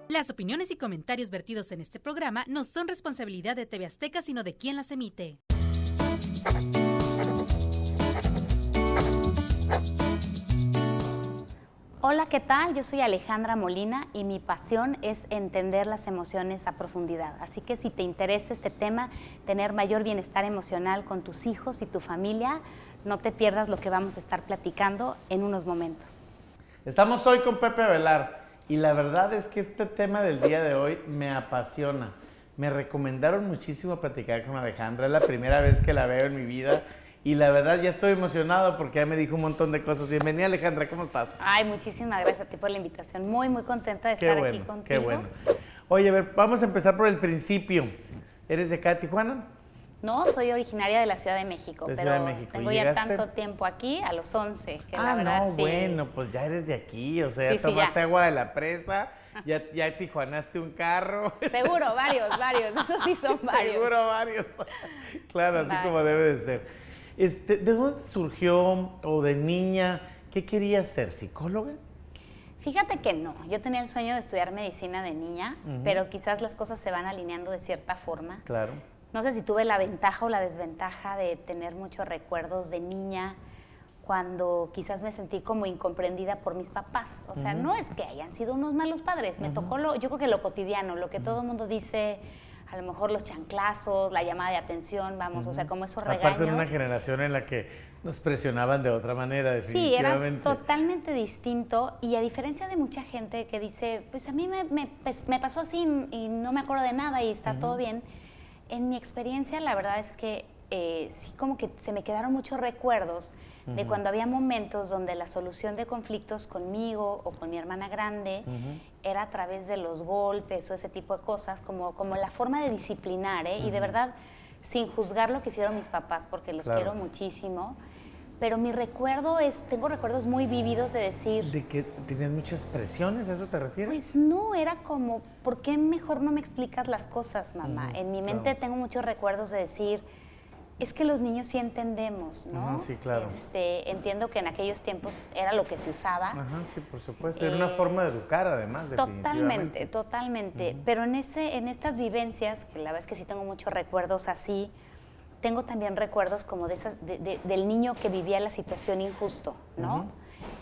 Las opiniones y comentarios vertidos en este programa no son responsabilidad de TV Azteca, sino de quien las emite. Hola, ¿qué tal? Yo soy Alejandra Molina y mi pasión es entender las emociones a profundidad. Así que si te interesa este tema, tener mayor bienestar emocional con tus hijos y tu familia, no te pierdas lo que vamos a estar platicando en unos momentos. Estamos hoy con Pepe Avelar y la verdad es que este tema del día de hoy me apasiona. Me recomendaron muchísimo platicar con Alejandra, es la primera vez que la veo en mi vida. Y la verdad ya estoy emocionado porque ya me dijo un montón de cosas. Bienvenida, Alejandra, ¿cómo estás? Ay, muchísimas gracias a ti por la invitación. Muy, muy contenta de estar aquí contigo. Qué bueno. Oye, a ver, vamos a empezar por el principio. ¿Eres de acá de Tijuana? No, soy originaria de la Ciudad de México, de pero Ciudad de México. tengo ya tanto tiempo aquí, a los 11, que la verdad no, sí. Bueno, pues ya eres de aquí, o sea, Sí, ya tomaste ya. agua de la presa, ya tijuanaste un carro. Seguro, varios, esos sí son varios. Seguro varios. Claro, así como debe de ser. ¿De dónde surgió o de niña qué querías ser? ¿Psicóloga? Fíjate que no, yo tenía el sueño de estudiar medicina de niña, pero quizás las cosas se van alineando de cierta forma. Claro. No sé si tuve la ventaja o la desventaja de tener muchos recuerdos de niña cuando quizás me sentí como incomprendida por mis papás. O sea, no es que hayan sido unos malos padres, me tocó yo creo que lo cotidiano, lo que todo el mundo dice, a lo mejor los chanclazos, la llamada de atención, vamos, o sea, como esos regaños. Aparte de una generación en la que nos presionaban de otra manera, definitivamente. Sí, era totalmente distinto y a diferencia de mucha gente que dice, pues a mí me pasó así y no me acuerdo de nada y está todo bien, en mi experiencia la verdad es que sí como que se me quedaron muchos recuerdos de cuando había momentos donde la solución de conflictos conmigo o con mi hermana grande era a través de los golpes o ese tipo de cosas, como la forma de disciplinar, y de verdad, sin juzgar lo que hicieron mis papás, porque los quiero muchísimo, pero mi recuerdo tengo recuerdos muy vívidos de decir... ¿De que tenías muchas presiones? ¿A eso te refieres? Pues no, era como, ¿por qué mejor no me explicas las cosas, mamá? En mi mente tengo muchos recuerdos de decir... Es que los niños sí entendemos, ¿no? Sí, claro. Entiendo que en aquellos tiempos era lo que se usaba. Sí, por supuesto. Era una forma de educar, además, definitivamente. Totalmente. Pero en estas vivencias, que la verdad es que sí tengo muchos recuerdos así, tengo también recuerdos como del niño que vivía la situación injusto, ¿no?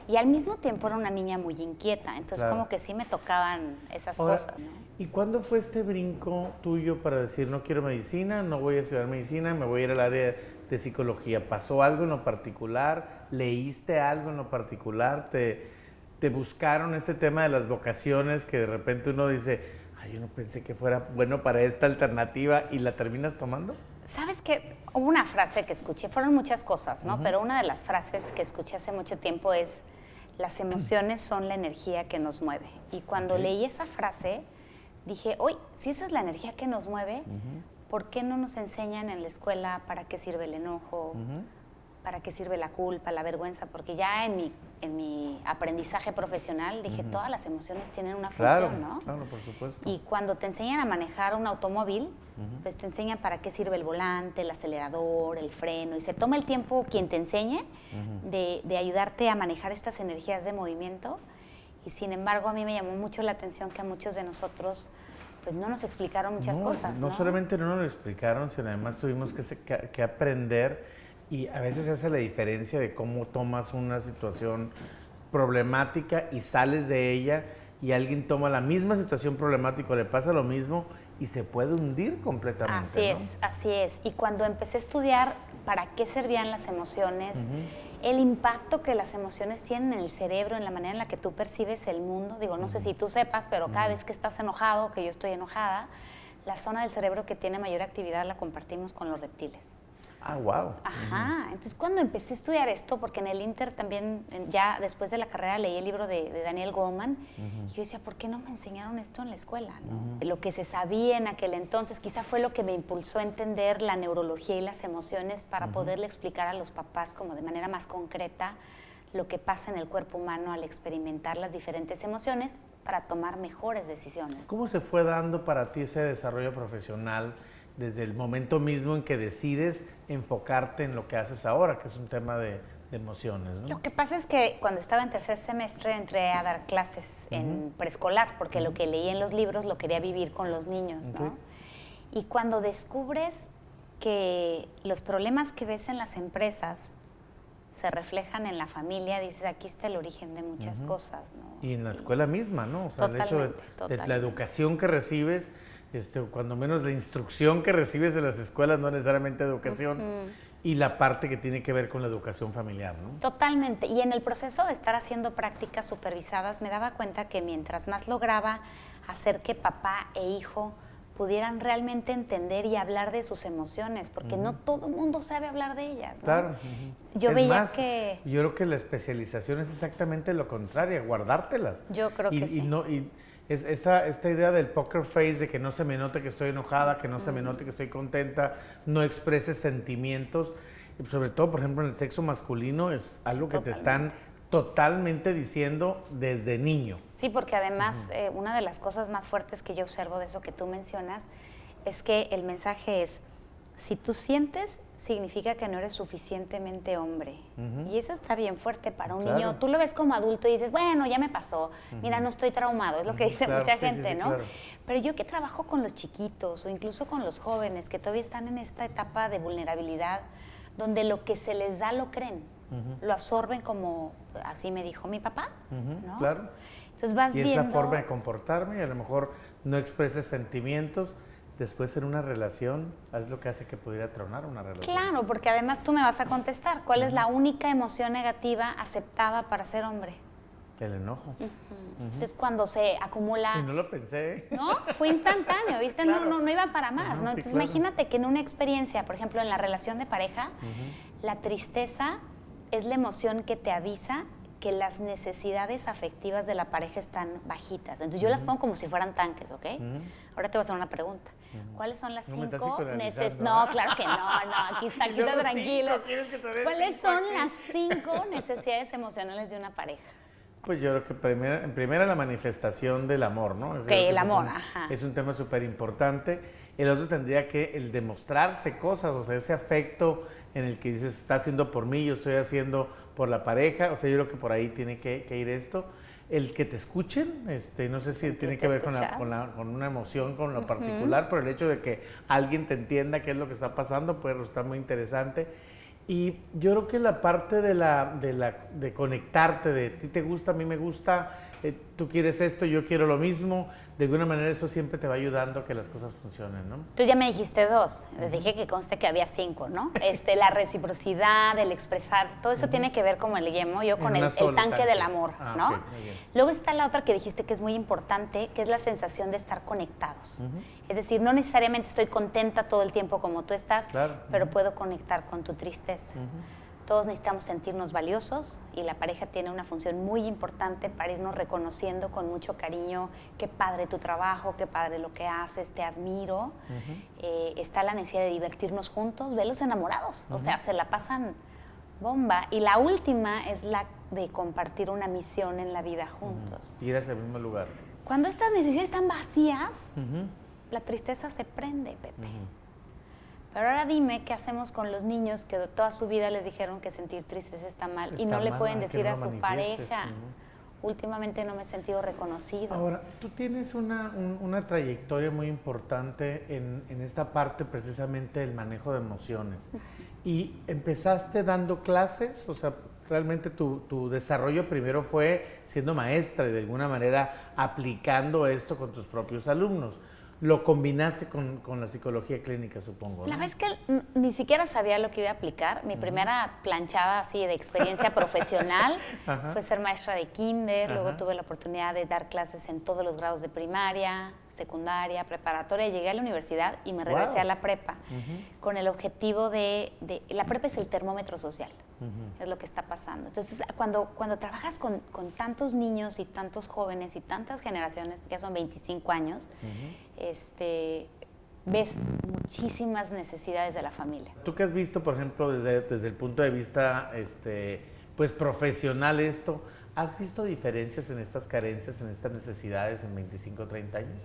Y al mismo tiempo era una niña muy inquieta, entonces como que sí me tocaban esas cosas, ¿no? ¿Y cuándo fue este brinco tuyo para decir, no quiero medicina, no voy a estudiar medicina, me voy a ir al área de psicología? ¿Pasó algo en lo particular? ¿Leíste algo en lo particular? ¿Te buscaron este tema de las vocaciones que de repente uno dice, ay, yo no pensé que fuera bueno para esta alternativa y la terminas tomando? ¿Sabes qué? Hubo una frase que escuché, fueron muchas cosas, ¿no? Pero una de las frases que escuché hace mucho tiempo es, las emociones son la energía que nos mueve. Y cuando leí esa frase, dije, oye, si esa es la energía que nos mueve, ¿por qué no nos enseñan en la escuela para qué sirve el enojo, para qué sirve la culpa, la vergüenza? Porque ya en mi aprendizaje profesional dije, todas las emociones tienen una función, ¿no? Claro, por supuesto. Y cuando te enseñan a manejar un automóvil, pues te enseñan para qué sirve el volante, el acelerador, el freno, y se toma el tiempo quien te enseñe de ayudarte a manejar estas energías de movimiento. Y sin embargo, a mí me llamó mucho la atención que a muchos de nosotros pues no nos explicaron muchas cosas, ¿no? No solamente no nos lo explicaron, sino además tuvimos que aprender, y a veces se hace la diferencia de cómo tomas una situación problemática y sales de ella, y alguien toma la misma situación problemática, le pasa lo mismo y se puede hundir completamente. Así es. Y cuando empecé a estudiar para qué servían las emociones, el impacto que las emociones tienen en el cerebro, en la manera en la que tú percibes el mundo. Digo, no sé si tú sepas, pero cada vez que estás enojado, que yo estoy enojada, la zona del cerebro que tiene mayor actividad la compartimos con los reptiles. Ah, wow. Ajá. Entonces, cuando empecé a estudiar esto, porque en el Inter también, ya después de la carrera, leí el libro de Daniel Goleman, y yo decía, ¿por qué no me enseñaron esto en la escuela, no? Lo que se sabía en aquel entonces, quizá fue lo que me impulsó a entender la neurología y las emociones para poderle explicar a los papás como de manera más concreta lo que pasa en el cuerpo humano al experimentar las diferentes emociones para tomar mejores decisiones. ¿Cómo se fue dando para ti ese desarrollo profesional desde el momento mismo en que decides enfocarte en lo que haces ahora, que es un tema de emociones, ¿no? Lo que pasa es que cuando estaba en tercer semestre entré a dar clases en preescolar, porque lo que leí en los libros lo quería vivir con los niños, ¿no? Ok. Y cuando descubres que los problemas que ves en las empresas se reflejan en la familia, dices, aquí está el origen de muchas cosas, ¿no? Y en la escuela misma, ¿no? O sea, el hecho de Totalmente. la educación que recibes, cuando menos la instrucción que recibes en las escuelas, no necesariamente educación, y la parte que tiene que ver con la educación familiar, ¿no? Totalmente. Y en el proceso de estar haciendo prácticas supervisadas, me daba cuenta que mientras más lograba hacer que papá e hijo pudieran realmente entender y hablar de sus emociones, porque no todo el mundo sabe hablar de ellas, ¿no? Claro. Yo Es veía más, que... yo creo que la especialización es exactamente lo contrario, guardártelas. Yo creo que sí. Y esta idea del poker face, de que no se me note que estoy enojada, que no se me note que estoy contenta, no expreses sentimientos, y sobre todo, por ejemplo, en el sexo masculino, es algo que te están totalmente diciendo desde niño. Sí, porque además una de las cosas más fuertes que yo observo de eso que tú mencionas es que el mensaje es, si tú sientes, significa que no eres suficientemente hombre. Y eso está bien fuerte para un niño. Tú lo ves como adulto y dices, bueno, ya me pasó, mira, no estoy traumado, es lo que dice mucha gente, ¿no? Claro. Pero yo que trabajo con los chiquitos o incluso con los jóvenes que todavía están en esta etapa de vulnerabilidad, donde lo que se les da lo creen, lo absorben como, así me dijo mi papá, ¿no? Claro. Entonces vas y viendo... es la forma de comportarme, y a lo mejor no expreses sentimientos. Después en una relación, es lo que hace que pudiera tronar una relación. Claro, porque además tú me vas a contestar, ¿cuál es la única emoción negativa aceptada para ser hombre? El enojo. Entonces cuando se acumula... Y no lo pensé. ¿No? Fue instantáneo, ¿viste? Claro. No iba para más, ¿no? Sí, Entonces claro. imagínate que en una experiencia, por ejemplo, en la relación de pareja, la tristeza es la emoción que te avisa que las necesidades afectivas de la pareja están bajitas. Entonces yo las pongo como si fueran tanques, ¿ok? Ahora te voy a hacer una pregunta. ¿Cuáles son las No me estás 5 psicoanalizando, No, ¿eh? claro que no, aquí está tranquilo. ¿Cuáles son las 5 necesidades emocionales de una pareja? Pues yo creo que en primera la manifestación del amor, ¿no? Ok, el amor, ajá. Es un tema súper importante. El otro tendría que el demostrarse cosas, o sea, ese afecto en el que dices, está haciendo por mí, yo estoy haciendo por la pareja, o sea, yo creo que por ahí tiene que ir esto. El que te escuchen, no sé si tiene que ver con una emoción, con lo particular, pero el hecho de que alguien te entienda qué es lo que está pasando puede resultar muy interesante. Y yo creo que la parte de conectarte, de ti te gusta, a mí me gusta, tú quieres esto, yo quiero lo mismo, de alguna manera eso siempre te va ayudando a que las cosas funcionen, ¿no? Tú ya me dijiste 2, dije que conste que había 5, ¿no? La reciprocidad, el expresar, todo eso tiene que ver, como le llamo yo, con el tanque del amor, ¿no? Okay, muy bien. Luego está la otra que dijiste que es muy importante, que es la sensación de estar conectados. Es decir, no necesariamente estoy contenta todo el tiempo como tú estás, Claro. pero puedo conectar con tu tristeza. Todos necesitamos sentirnos valiosos y la pareja tiene una función muy importante para irnos reconociendo con mucho cariño, qué padre tu trabajo, qué padre lo que haces, te admiro. Está la necesidad de divertirnos juntos, velos enamorados, o sea, se la pasan bomba. Y la última es la de compartir una misión en la vida juntos. Ir hacia el mismo lugar. Cuando estas necesidades están vacías, la tristeza se prende, Pepe. Pero ahora dime qué hacemos con los niños que toda su vida les dijeron que sentir tristeza está mal y no le pueden decir a su pareja, últimamente no me he sentido reconocido. Ahora, tú tienes una trayectoria muy importante en esta parte precisamente del manejo de emociones. Y empezaste dando clases, o sea, realmente tu desarrollo primero fue siendo maestra y de alguna manera aplicando esto con tus propios alumnos. Lo combinaste con la psicología clínica, supongo, ¿no? La verdad es que ni siquiera sabía lo que iba a aplicar. Mi primera planchada así de experiencia profesional fue ser maestra de kinder. Luego tuve la oportunidad de dar clases en todos los grados de primaria, secundaria, preparatoria. Llegué a la universidad y me regresé a la prepa con el objetivo de... La prepa es el termómetro social. Es lo que está pasando. Entonces, cuando trabajas con tantos niños y tantos jóvenes y tantas generaciones, ya son 25 años, ves muchísimas necesidades de la familia. Tú que has visto, por ejemplo, desde el punto de vista pues profesional esto, ¿has visto diferencias en estas carencias, en estas necesidades en 25 o 30 años?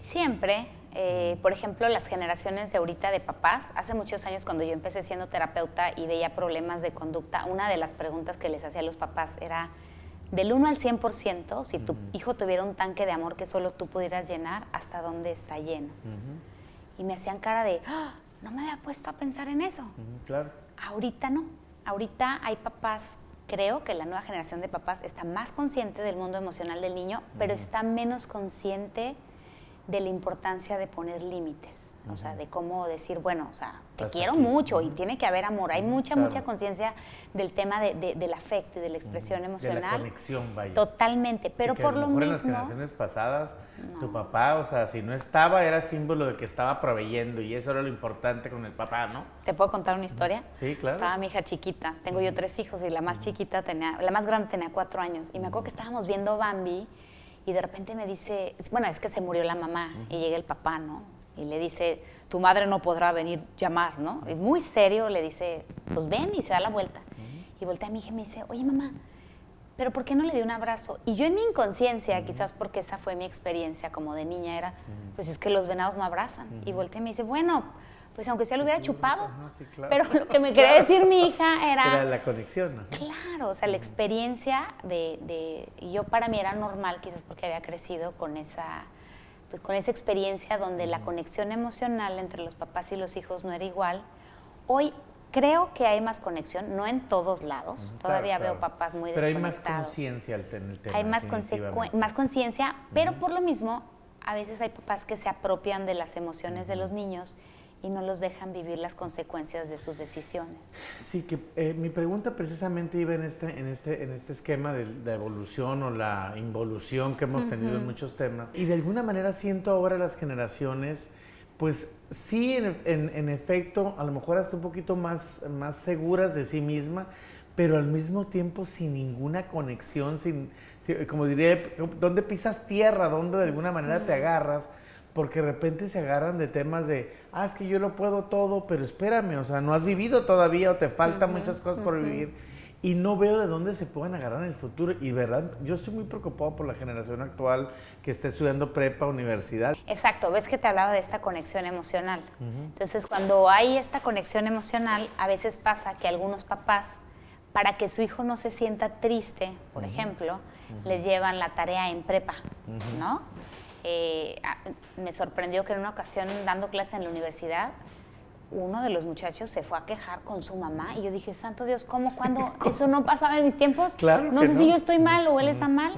Siempre. Por ejemplo, las generaciones de ahorita de papás, hace muchos años cuando yo empecé siendo terapeuta y veía problemas de conducta, una de las preguntas que les hacía a los papás era, del 1 al 100%, si tu hijo tuviera un tanque de amor que solo tú pudieras llenar, ¿hasta dónde está lleno? Y me hacían cara de, ¡ah! No me había puesto a pensar en eso. Claro. Ahorita no. Ahorita hay papás, creo que la nueva generación de papás está más consciente del mundo emocional del niño, pero está menos consciente de la importancia de poner límites, o sea, de cómo decir, bueno, o sea, te Hasta quiero aquí. mucho y tiene que haber amor. Hay mucha Claro. conciencia del tema del afecto y de la expresión emocional. De la conexión, vaya. Totalmente, pero Sí, que por a lo mejor en las mismo... generaciones pasadas, tu papá, o sea, si no estaba, era símbolo de que estaba proveyendo y eso era lo importante con el papá, ¿no? ¿Te puedo contar una historia? Sí, claro. Estaba mi hija chiquita, tengo yo 3 hijos y la más chiquita la más grande tenía 4 años y me acuerdo que estábamos viendo Bambi y de repente me dice, bueno, es que se murió la mamá y llega el papá, ¿no? Y le dice, tu madre no podrá venir ya más, ¿no? Y muy serio le dice, pues ven, y se da la vuelta. Y voltea a mi hija y me dice, oye mamá, ¿pero por qué no le di un abrazo? Y yo en mi inconsciencia, quizás porque esa fue mi experiencia como de niña, era, pues es que los venados no abrazan. Y voltea y me dice, bueno, pues aunque sea lo hubiera chupado. Sí, claro. Pero lo que me quería decir mi hija Era la conexión, ¿no? claro, o sea, la experiencia y yo para mí era normal, quizás porque había crecido con esa experiencia donde la conexión emocional entre los papás y los hijos no era igual. Hoy creo que hay más conexión, no en todos lados, todavía Claro, veo papás muy pero desconectados. hay más conciencia al tener el tema. Hay más definitivamente. conciencia, pero por lo mismo, a veces hay papás que se apropian de las emociones de los niños y no los dejan vivir las consecuencias de sus decisiones. Sí, que mi pregunta precisamente iba en este esquema de la evolución o la involución que hemos tenido en muchos temas. Y de alguna manera siento ahora las generaciones, pues sí, en efecto, a lo mejor hasta un poquito más seguras de sí misma, pero al mismo tiempo sin ninguna conexión, como diría, ¿dónde pisas tierra? ¿Dónde de alguna manera te agarras? Porque de repente se agarran de temas de, es que yo lo puedo todo, pero espérame, o sea, no has vivido todavía o te faltan muchas cosas por vivir y no veo de dónde se puedan agarrar en el futuro. Y verdad, yo estoy muy preocupado por la generación actual que está estudiando prepa, universidad. Exacto, ves que te hablaba de esta conexión emocional. Entonces, cuando hay esta conexión emocional, a veces pasa que algunos papás, para que su hijo no se sienta triste, por ejemplo, les llevan la tarea en prepa, ¿no? Me sorprendió que en una ocasión dando clase en la universidad, uno de los muchachos se fue a quejar con su mamá y yo dije, santo Dios, ¿cómo? ¿Cuándo? Eso no pasaba en mis tiempos. Claro no que sé no. si yo estoy mal o él está mal.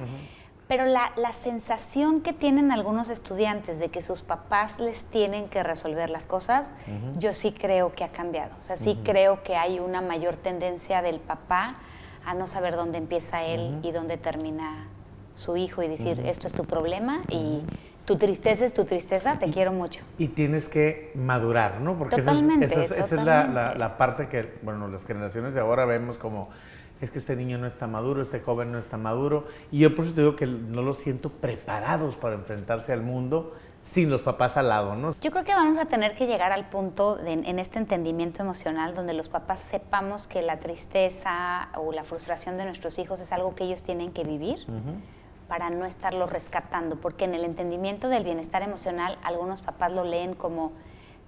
Pero la sensación que tienen algunos estudiantes de que sus papás les tienen que resolver las cosas, yo sí creo que ha cambiado. O sea, sí creo que hay una mayor tendencia del papá a no saber dónde empieza él y dónde termina su hijo y decir, esto es tu problema y tu tristeza es tu tristeza, te quiero mucho. Y tienes que madurar, ¿no? Porque Totalmente, esa es totalmente. la parte que, bueno, las generaciones de ahora vemos como, es que este niño no está maduro, este joven no está maduro. Y yo por eso te digo que no los siento preparados para enfrentarse al mundo sin los papás al lado, ¿no? Yo creo que vamos a tener que llegar al punto en este entendimiento emocional donde los papás sepamos que la tristeza o la frustración de nuestros hijos es algo que ellos tienen que vivir para no estarlo rescatando, porque en el entendimiento del bienestar emocional algunos papás lo leen como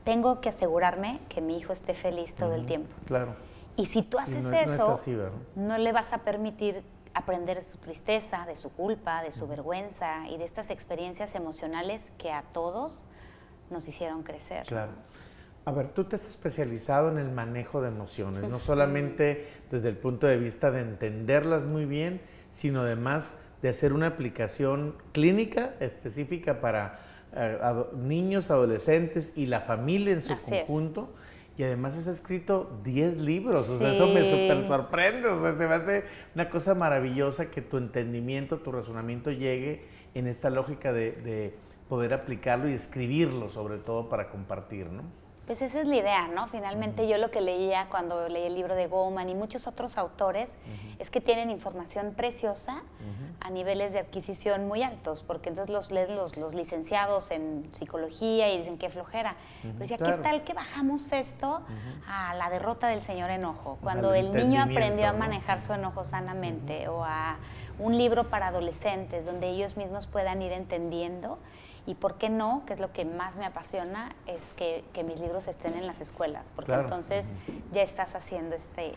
tengo que asegurarme que mi hijo esté feliz todo el tiempo. Claro. Y si tú haces no eso, es así, ¿verdad? no le vas a permitir aprender de su tristeza, de su culpa, de su vergüenza y de estas experiencias emocionales que a todos nos hicieron crecer. Claro. A ver, tú te has especializado en el manejo de emociones, no solamente desde el punto de vista de entenderlas muy bien, sino además de hacer una aplicación clínica específica para niños, adolescentes y la familia en su Así es. conjunto. Y además has escrito 10 libros, o sea, eso me súper sorprende, o sea, se me hace una cosa maravillosa que tu entendimiento, tu razonamiento llegue en esta lógica de poder aplicarlo y escribirlo, sobre todo para compartir, ¿no? Pues esa es la idea, ¿no? Finalmente yo lo que leía cuando leí el libro de Goleman y muchos otros autores es que tienen información preciosa a niveles de adquisición muy altos, porque entonces los lees los licenciados en psicología y dicen qué flojera. Pero decía, claro. ¿qué tal que bajamos esto a la derrota del señor enojo? Cuando Al el niño entendimiento, aprendió a ¿no? manejar su enojo sanamente, o a un libro para adolescentes donde ellos mismos puedan ir entendiendo Y por qué no, que es lo que más me apasiona, es que mis libros estén en las escuelas, porque Claro. entonces ya estás haciendo este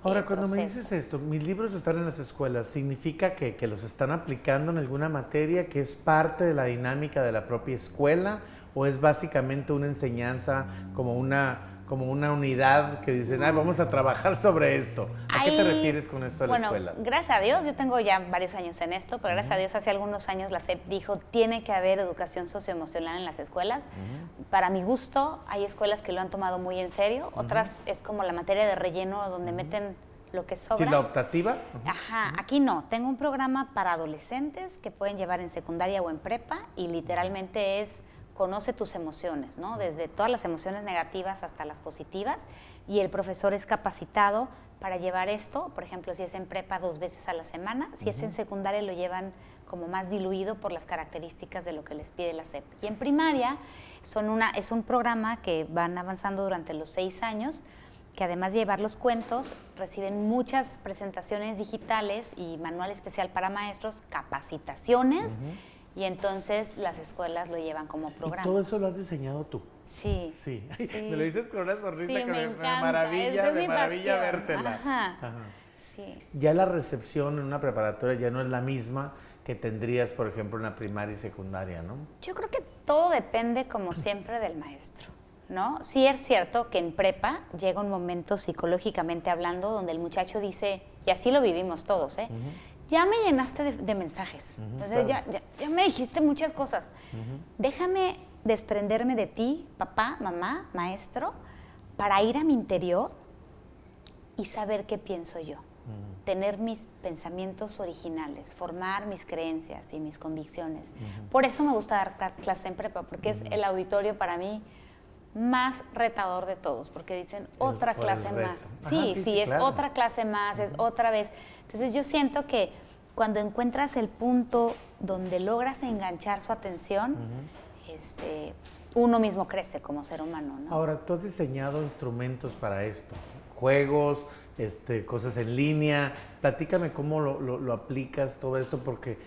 Ahora, cuando me proceso. dices esto, mis libros están en las escuelas, ¿significa que los están aplicando en alguna materia, que es parte de la dinámica de la propia escuela, o es básicamente una enseñanza como una unidad que dicen, vamos a trabajar sobre esto? ¿A qué te refieres con esto de la escuela? Bueno, gracias a Dios, yo tengo ya varios años en esto, pero gracias a Dios hace algunos años la SEP dijo, tiene que haber educación socioemocional en las escuelas. Para mi gusto, hay escuelas que lo han tomado muy en serio, otras es como la materia de relleno donde meten lo que sobra. ¿Sí, la optativa? Ajá, aquí no. Tengo un programa para adolescentes que pueden llevar en secundaria o en prepa y literalmente es conoce tus emociones, ¿no? Desde todas las emociones negativas hasta las positivas, y el profesor es capacitado para llevar esto, por ejemplo, si es en prepa 2 veces a la semana, si es en secundaria lo llevan como más diluido por las características de lo que les pide la SEP. Y en primaria es un programa que van avanzando durante los 6 años, que además de llevar los cuentos, reciben muchas presentaciones digitales y manual especial para maestros, capacitaciones, y entonces las escuelas lo llevan como programa. ¿Y todo eso lo has diseñado tú? Sí. Sí. Me lo dices con una sonrisa Sí, que me encanta. maravilla, Es de mi maravilla pasión. vértela. Ajá. Sí. Ya la recepción en una preparatoria ya no es la misma que tendrías, por ejemplo, en la primaria y secundaria, ¿no? Yo creo que todo depende, como siempre, del maestro, ¿no? Sí es cierto que en prepa llega un momento psicológicamente hablando donde el muchacho dice, y así lo vivimos todos, ya me llenaste de mensajes, entonces claro. ya me dijiste muchas cosas, déjame desprenderme de ti, papá, mamá, maestro, para ir a mi interior y saber qué pienso yo, tener mis pensamientos originales, formar mis creencias y mis convicciones. Por eso me gusta dar clase en prepa, porque es el auditorio para mí más retador de todos, porque dicen otra clase más. Sí, es claro. otra clase más, es otra vez. Entonces yo siento que cuando encuentras el punto donde logras enganchar su atención, uno mismo crece como ser humano, ¿no? Ahora, tú has diseñado instrumentos para esto, juegos, cosas en línea. Platícame cómo lo aplicas todo esto, porque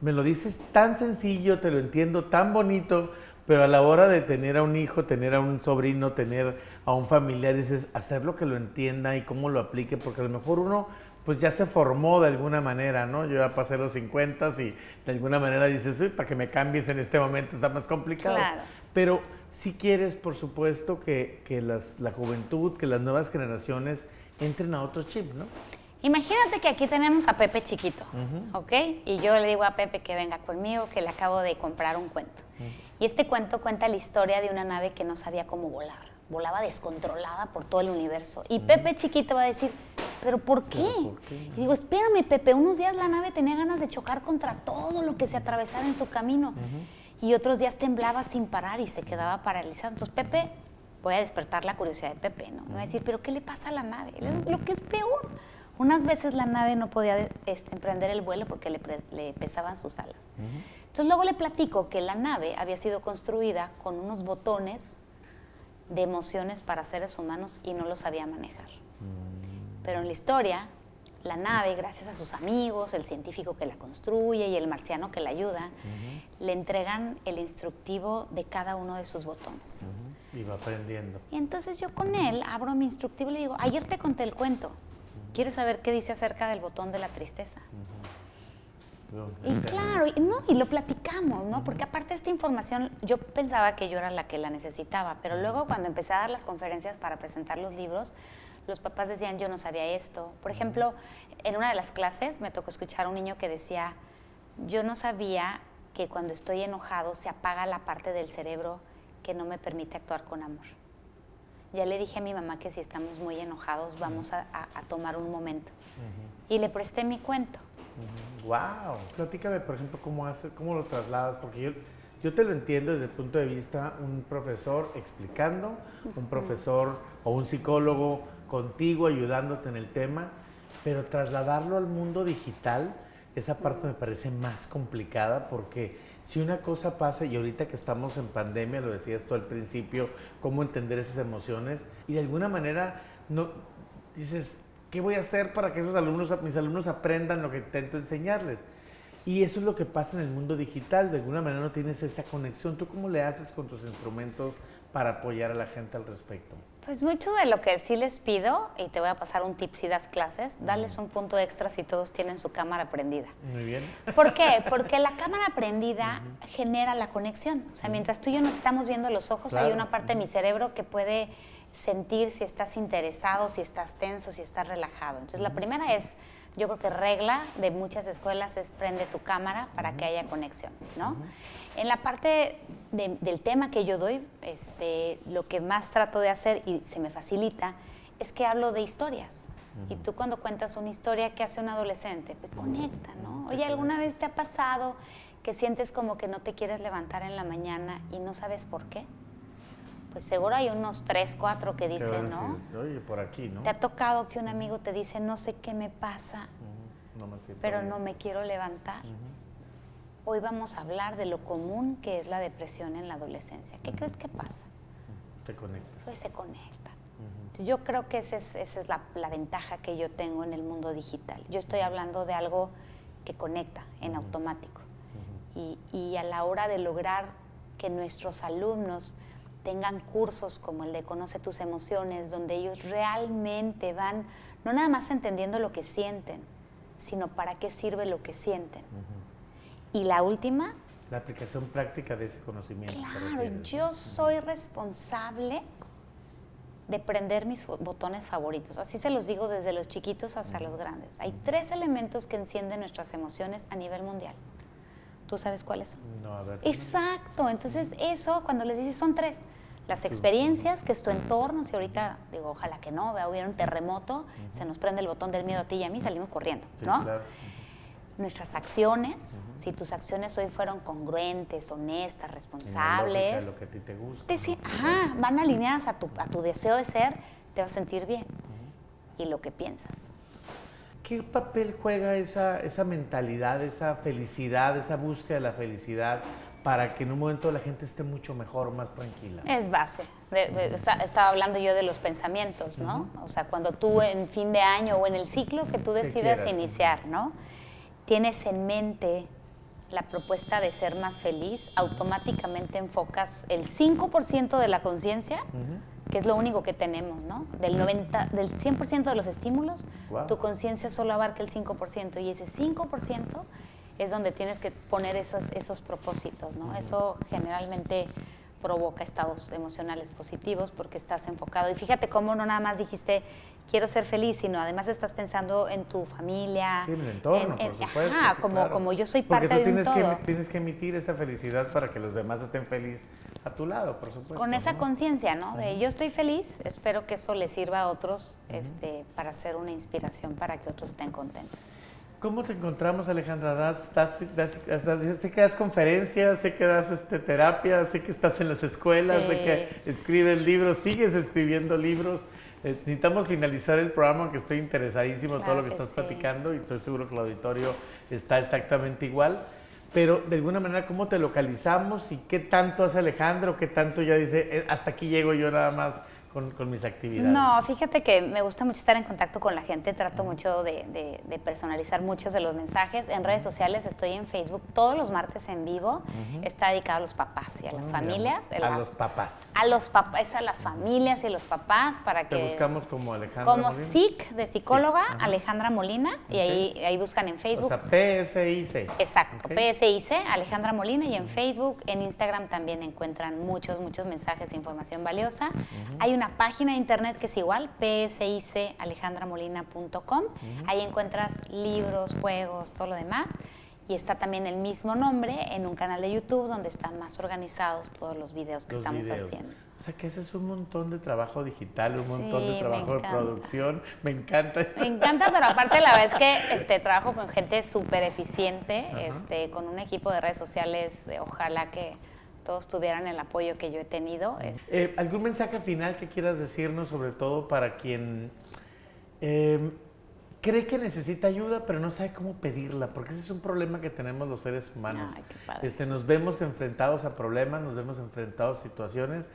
me lo dices tan sencillo, te lo entiendo tan bonito, pero a la hora de tener a un hijo, tener a un sobrino, tener a un familiar, dices, hacerlo que lo entienda y cómo lo aplique, porque a lo mejor uno pues ya se formó de alguna manera, ¿no? Yo ya pasé los 50 y de alguna manera dices, uy, para que me cambies en este momento está más complicado. Claro. Pero si quieres, por supuesto, que la juventud, que las nuevas generaciones entren a otro chip, ¿no? Imagínate que aquí tenemos a Pepe chiquito, ¿ok? Y yo le digo a Pepe que venga conmigo, que le acabo de comprar un cuento. Y este cuento cuenta la historia de una nave que no sabía cómo volar. Volaba descontrolada por todo el universo. Y Pepe chiquito va a decir, ¿pero por qué? Y digo, espérame, Pepe, unos días la nave tenía ganas de chocar contra todo lo que se atravesara en su camino. Y otros días temblaba sin parar y se quedaba paralizado. Entonces, Pepe, voy a despertar la curiosidad de Pepe, ¿no? Me va a decir, ¿pero qué le pasa a la nave? Lo que es peor. Unas veces la nave no podía emprender el vuelo porque le pesaban sus alas. Entonces luego le platico que la nave había sido construida con unos botones de emociones para seres humanos y no los sabía manejar. Pero en la historia, la nave, gracias a sus amigos, el científico que la construye y el marciano que la ayuda, le entregan el instructivo de cada uno de sus botones. Y va aprendiendo. Y entonces yo con él abro mi instructivo y le digo, ayer te conté el cuento. ¿Quieres saber qué dice acerca del botón de la tristeza? Y claro, y lo platicamos, ¿no? Porque aparte de esta información, yo pensaba que yo era la que la necesitaba, pero luego cuando empecé a dar las conferencias para presentar los libros, los papás decían, yo no sabía esto. Por ejemplo, en una de las clases me tocó escuchar a un niño que decía, yo no sabía que cuando estoy enojado se apaga la parte del cerebro que no me permite actuar con amor. Ya le dije a mi mamá que si estamos muy enojados vamos a tomar un momento. Y le presté mi cuento. ¡Wow! Platícame, por ejemplo, cómo lo trasladas, porque yo te lo entiendo desde el punto de vista un profesor explicando, un profesor o un psicólogo contigo ayudándote en el tema, pero trasladarlo al mundo digital, esa parte me parece más complicada porque si una cosa pasa, y ahorita que estamos en pandemia, lo decías tú al principio, cómo entender esas emociones, y de alguna manera no dices, ¿qué voy a hacer para que mis alumnos aprendan lo que intento enseñarles? Y eso es lo que pasa en el mundo digital, de alguna manera no tienes esa conexión. ¿Tú cómo le haces con tus instrumentos para apoyar a la gente al respecto? Pues mucho de lo que sí les pido, y te voy a pasar un tip si das clases, darles un punto extra si todos tienen su cámara prendida. Muy bien. ¿Por qué? Porque la cámara prendida genera la conexión. O sea, mientras tú y yo nos estamos viendo a los ojos, Claro. hay una parte de mi cerebro que puede sentir si estás interesado, si estás tenso, si estás relajado. Entonces, la primera es, yo creo que regla de muchas escuelas es prende tu cámara para que haya conexión, ¿no? En la parte del tema que yo doy, lo que más trato de hacer y se me facilita es que hablo de historias. Y tú cuando cuentas una historia, ¿qué hace un adolescente? Pues conecta, ¿no? Oye, ¿alguna vez te ha pasado que sientes como que no te quieres levantar en la mañana y no sabes por qué? Pues seguro hay unos 3, 4 que dicen, ¿no? Oye, por aquí, ¿no? ¿Te ha tocado que un amigo te dice, no sé qué me pasa, No me siento pero bien. no me quiero levantar? Hoy vamos a hablar de lo común que es la depresión en la adolescencia. ¿Qué crees que pasa? Te conectas. Pues se conectan. Yo creo que esa es la ventaja que yo tengo en el mundo digital. Yo estoy hablando de algo que conecta en automático. Y a la hora de lograr que nuestros alumnos tengan cursos como el de Conoce tus emociones, donde ellos realmente van, no nada más entendiendo lo que sienten, sino para qué sirve lo que sienten. Y la última, La aplicación práctica de ese conocimiento. ¿te claro, refieres, no? yo soy responsable de prender mis botones favoritos. Así se los digo desde los chiquitos hasta los grandes. Hay 3 elementos que encienden nuestras emociones a nivel mundial. ¿Tú sabes cuáles son? No, a ver. Exacto. Entonces, eso, cuando les dices, son 3. Las experiencias, que es tu entorno. Si ahorita, digo, ojalá que no, hubiera un terremoto, se nos prende el botón del miedo a ti y a mí, salimos corriendo, Sí, ¿no? claro. Nuestras acciones, si tus acciones hoy fueron congruentes, honestas, En la lógica responsables, de lo que a ti te gusta. van alineadas a tu deseo de ser, te vas a sentir bien. Y lo que piensas. ¿Qué papel juega esa mentalidad, esa felicidad, esa búsqueda de la felicidad para que en un momento la gente esté mucho mejor, más tranquila? Es base. Estaba hablando yo de los pensamientos, ¿no? O sea, cuando tú en fin de año o en el ciclo que tú decidas quieras, iniciar, ¿no? Tienes en mente la propuesta de ser más feliz, automáticamente enfocas el 5% de la conciencia, que es lo único que tenemos, ¿no? Del 100% de los estímulos, Wow. tu conciencia solo abarca el 5%, y ese 5% es donde tienes que poner esos propósitos, ¿no? Eso generalmente provoca estados emocionales positivos porque estás enfocado. Y fíjate cómo no nada más dijiste, quiero ser feliz, sino además estás pensando en tu familia. Sí, en el entorno, por supuesto. Ajá, sí, como, claro. como yo soy Porque parte tú de un todo. tienes que emitir esa felicidad para que los demás estén felices a tu lado, por supuesto. Con esa ¿no? conciencia, ¿no? De yo estoy feliz, espero que eso les sirva a otros para ser una inspiración para que otros estén contentos. ¿Cómo te encontramos, Alejandra? Sé que das conferencias, sé que das terapia, sé que estás en las escuelas, sé que escribes libros, sigues escribiendo libros. Necesitamos finalizar el programa, aunque estoy interesadísimo en todo lo que estás platicando y estoy seguro que el auditorio está exactamente igual. Pero de alguna manera, ¿cómo te localizamos y qué tanto hace Alejandra o qué tanto ya dice, hasta aquí llego yo nada más con mis actividades? No, fíjate que me gusta mucho estar en contacto con la gente, trato mucho de personalizar muchos de los mensajes. En redes sociales estoy en Facebook todos los martes en vivo, está dedicado a los papás y a las familias. A los papás. A los papás, a las familias y los papás para que... Te buscamos como Alejandra Como Molina. SIC de psicóloga, SIC, Alejandra Molina, y ahí buscan en Facebook. O sea, PSIC. Exacto, Ok. PSIC, Alejandra Molina, y en Facebook, en Instagram también encuentran muchos mensajes e información valiosa. Hay una página de internet que es igual, psicalejandramolina.com. Ahí encuentras libros, juegos, todo lo demás. Y está también el mismo nombre en un canal de YouTube donde están más organizados todos los videos que estamos haciendo. O sea, que haces un montón de trabajo digital, un montón de Sí, trabajo me de encanta. producción. Me encanta. Me encanta, pero aparte la verdad es que trabajo con gente súper eficiente, con un equipo de redes sociales, ojalá que todos tuvieran el apoyo que yo he tenido. ¿Algún mensaje final que quieras decirnos, sobre todo para quien cree que necesita ayuda, pero no sabe cómo pedirla? Porque ese es un problema que tenemos los seres humanos. Ay, qué padre. Nos vemos enfrentados a problemas, nos vemos enfrentados a situaciones,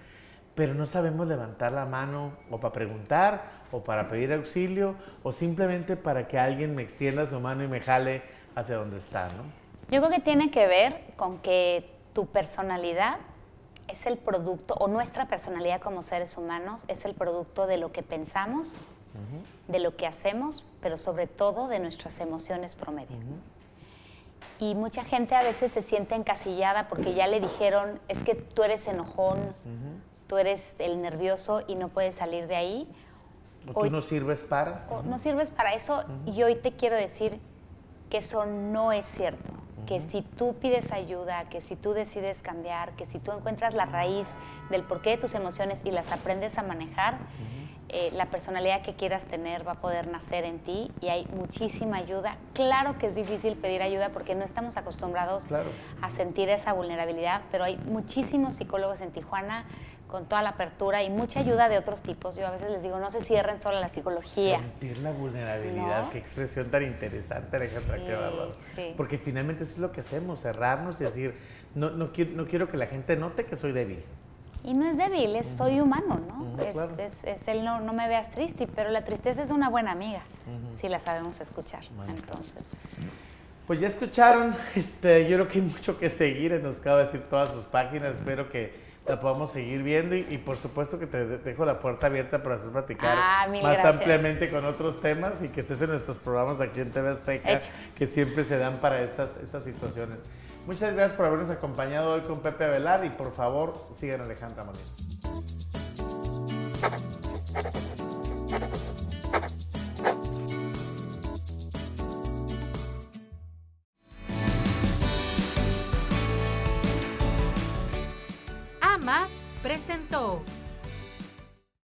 pero no sabemos levantar la mano o para preguntar, o para pedir auxilio, o simplemente para que alguien me extienda su mano y me jale hacia donde está, ¿no? Yo creo que tiene que ver con que tu personalidad es el producto, o nuestra personalidad como seres humanos es el producto de lo que pensamos, de lo que hacemos, pero sobre todo de nuestras emociones promedio. Y mucha gente a veces se siente encasillada porque ya le dijeron, es que tú eres enojón, tú eres el nervioso y no puedes salir de ahí. O tú no sirves para. O no sirves para eso. Y hoy te quiero decir que eso no es cierto. Que si tú pides ayuda, que si tú decides cambiar, que si tú encuentras la raíz del porqué de tus emociones y las aprendes a manejar, la personalidad que quieras tener va a poder nacer en ti y hay muchísima ayuda. Claro que es difícil pedir ayuda porque no estamos acostumbrados a sentir esa vulnerabilidad, pero hay muchísimos psicólogos en Tijuana con toda la apertura y mucha ayuda de otros tipos. Yo a veces les digo, no se cierren solo a la psicología. Sentir la vulnerabilidad, ¿no? Qué expresión tan interesante, Alejandra, qué bárbaro. Sí. Porque finalmente eso es lo que hacemos, cerrarnos y decir, no quiero que la gente note que soy débil. Y no es débil, soy humano, ¿no? Claro. Es el no me veas triste, pero la tristeza es una buena amiga, si la sabemos escuchar. Entonces, pues ya escucharon, yo creo que hay mucho que seguir, nos acaba de decir todas sus páginas, espero que la podamos seguir viendo y por supuesto que te dejo la puerta abierta para hacer platicar más gracias. Ampliamente con otros temas y que estés en nuestros programas aquí en TV Azteca, que siempre se dan para estas situaciones. Muchas gracias por habernos acompañado hoy con Pepe Avelar y por favor sigan a Alejandra Molina. AMAS presentó